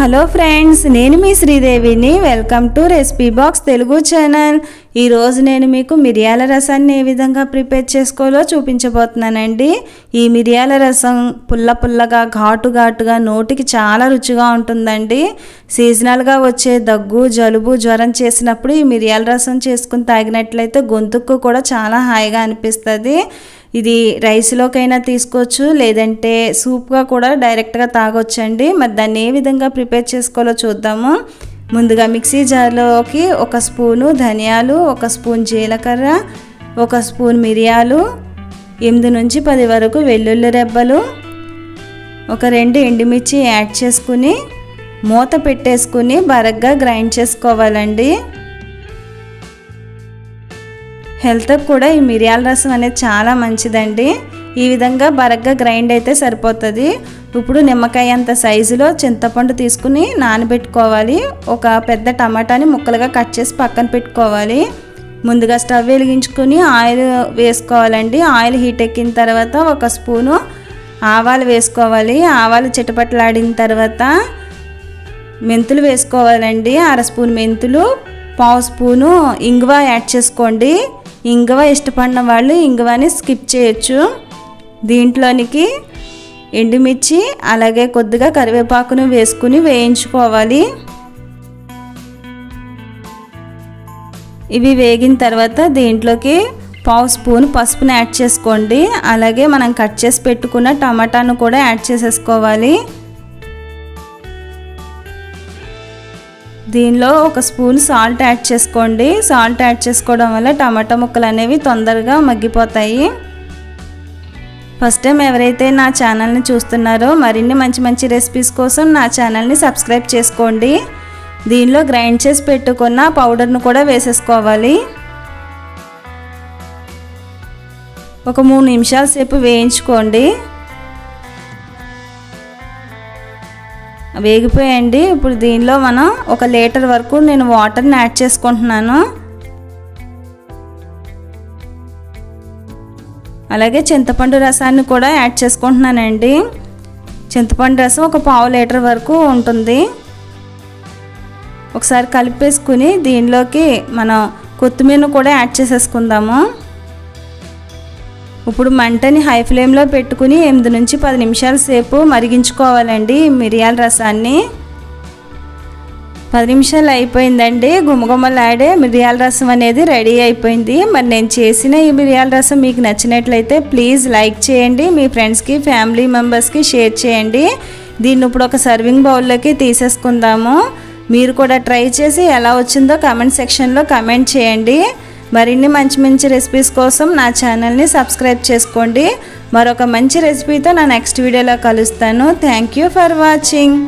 Hello friends, నేను మీ శ్రీదేవిని. Welcome to recipe box Telugu channel. ఈరోజు నేను మీకు మిరియాల రసాన్ని ఏ విధంగా ప్రిపేర్ చేసుకోవాలో చూపించబోతున్నానండి. ఈ మిరియాల రసం పుల్ల పుల్లగా ఘాటు ఘాటుగా నోటికి చాలా రుచిగా ఉంటుందండి. సీజనల్గా వచ్చే దగ్గు, జలుబు, జ్వరం చేసినప్పుడు ఈ మిరియాల రసం చేసుకుని తాగినట్లయితే గొంతుకు కూడా చాలా హాయిగా అనిపిస్తుంది. ఇది రైస్లోకైనా తీసుకోవచ్చు, లేదంటే సూప్గా కూడా డైరెక్ట్గా తాగొచ్చండి. మరి దాన్ని ఏ విధంగా ప్రిపేర్ చేసుకోవాలో చూద్దాము. ముందుగా మిక్సీ జార్లోకి 1 స్పూను ధనియాలు, 1 స్పూన్ జీలకర్ర, 1 స్పూన్ మిరియాలు, 8 నుంచి 10 వరకు వెల్లుల్లి రెబ్బలు, 2 ఎండుమిర్చి యాడ్ చేసుకుని మూత పెట్టేసుకుని బరగ్గా గ్రైండ్ చేసుకోవాలండి. హెల్త్కి కూడా ఈ మిరియాల రసం అనేది చాలా మంచిదండి. ఈ విధంగా బరగ్గా గ్రైండ్ అయితే సరిపోతుంది. ఇప్పుడు నిమ్మకాయ అంత సైజులో చింతపండు తీసుకుని నానబెట్టుకోవాలి. ఒక పెద్ద టమాటాని ముక్కలుగా కట్ చేసి పక్కన పెట్టుకోవాలి. ముందుగా స్టవ్ వెలిగించుకుని ఆయిల్ వేసుకోవాలండి. ఆయిల్ హీట్ ఎక్కిన తర్వాత 1 స్పూను ఆవాలు వేసుకోవాలి. ఆవాలు చిటపటలాడిన తర్వాత మెంతులు వేసుకోవాలండి. 1/2 స్పూన్ మెంతులు, 1/2 స్పూను ఇంగువ యాడ్ చేసుకోండి. ఇంగువ ఇష్టపడిన వాళ్ళు ఇంగువని స్కిప్ చేయొచ్చు. దీంట్లోనికి ఎండుమిర్చి అలాగే కొద్దిగా కరివేపాకును వేసుకుని వేయించుకోవాలి. ఇవి వేగిన తర్వాత దీంట్లోకి 1/2 స్పూన్ పసుపుని యాడ్ చేసుకోండి. అలాగే మనం కట్ చేసి పెట్టుకున్న టమాటాను కూడా యాడ్ చేసేసుకోవాలి. దీనిలో 1 స్పూన్ సాల్ట్ యాడ్ చేసుకోండి. సాల్ట్ యాడ్ చేసుకోవడం వల్ల టమాటా ముక్కలు అనేవి తొందరగా మగ్గిపోతాయి. ఫస్ట్ టైం ఎవరైతే నా ఛానల్ని చూస్తున్నారో మరిన్ని మంచి మంచి రెసిపీస్ కోసం నా ఛానల్ని సబ్స్క్రైబ్ చేసుకోండి. దీనిలో గ్రైండ్ చేసి పెట్టుకున్న పౌడర్ను కూడా వేసేసుకోవాలి. ఒక 3 నిమిషాల సేపు వేయించుకోండి. వేగిపోయండి. ఇప్పుడు దీనిలో మనం 1 లీటర్ వరకు నేను వాటర్ని యాడ్ చేసుకుంటున్నాను. అలాగే చింతపండు రసాన్ని కూడా యాడ్ చేసుకుంటున్నానండి. చింతపండు రసం 1/4 లీటర్ వరకు ఉంటుంది. ఒకసారి కలిపేసుకుని దీనిలోకి మనం కొత్తిమీరను కూడా యాడ్ చేసేసుకుందాము. ఇప్పుడు మంటని హై ఫ్లేమ్లో పెట్టుకుని 8 నుంచి 10 నిమిషాల సేపు మరిగించుకోవాలండి మిరియాల రసాన్ని. 10 నిమిషాలు అయిపోయిందండి. గుమగుమలాడే మిరియాల రసం అనేది రెడీ అయిపోయింది. మరి నేను చేసిన ఈ మిరియాల రసం మీకు నచ్చినట్లయితే ప్లీజ్ లైక్ చేయండి. మీ ఫ్రెండ్స్కి, ఫ్యామిలీ మెంబర్స్కి షేర్ చేయండి. దీన్ని ఇప్పుడు ఒక సర్వింగ్ బౌల్లోకి తీసేసుకుందాము. మీరు కూడా ట్రై చేసి ఎలా వచ్చిందో కామెంట్ సెక్షన్లో కామెంట్ చేయండి. మరిన్ని మంచి మంచి రెసిపీస్ కోసం నా ఛానల్ని సబ్స్క్రైబ్ చేసుకోండి. మరొక మంచి రెసిపీతో నా నెక్స్ట్ వీడియోలో కలుస్తాను. Thank you for watching.